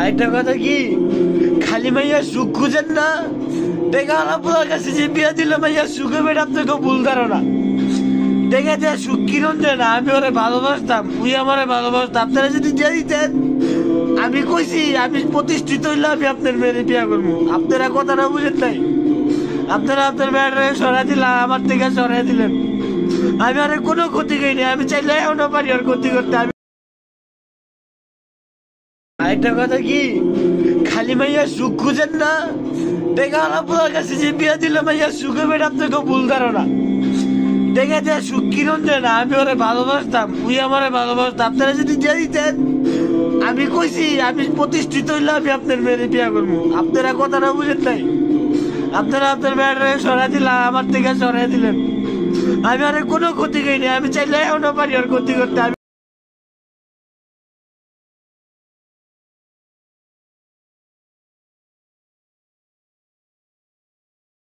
আরেকটা কথা কি, খালি মাইয়া সুখ খুঁজেন না, দেখা আপনার কাছে যে বিয়া দিল মাইয়া সুখ হবে আপনাকে ভুল ধারণা। দেখে যে সুখ কিরণ দেয় না, আমি ওরে ভালোবাসতাম, উই আমারে ভালোবাসতাম। আপনারা যদি দিয়ে দিতেন, আমি কইছি আমি প্রতিষ্ঠিত হইলে আমি আপনার মেয়ের বিয়া করবো। আপনারা কথাটা বুঝেন নাই, আপনারা আপনার মেয়েটা সরাই দিলাম, আমার থেকে সরাই দিলেন। আমি আর কোনো ক্ষতি করিনি, আমি চাইলে এখনো পারি আর ক্ষতি করতে। আমি আরেকটা কথা কি, খালি মাইয়া সুখ খুঁজেন না, দেখা আপনার কাছে যে বিয়া দিল মাইয়া সুখ হবে আপনাকে ভুল ধারণা। দেখে যে সুখ কিরণ দেয় না, আমি ওরে ভালোবাসতাম, উই আমারে ভালোবাসতাম। আপনারা যদি দিয়ে দিতেন, আমি কইছি আমি প্রতিষ্ঠিত হইলে আমি আপনার মেয়ের বিয়া করবো। আপনারা কথাটা বুঝেন নাই, আপনারা আপনার মেয়েটা সরাই দিলাম, আমার থেকে সরাই দিলেন। আমি আর কোনো ক্ষতি করিনি, আমি চাইলে এখনো পারি আর ক্ষতি করতে।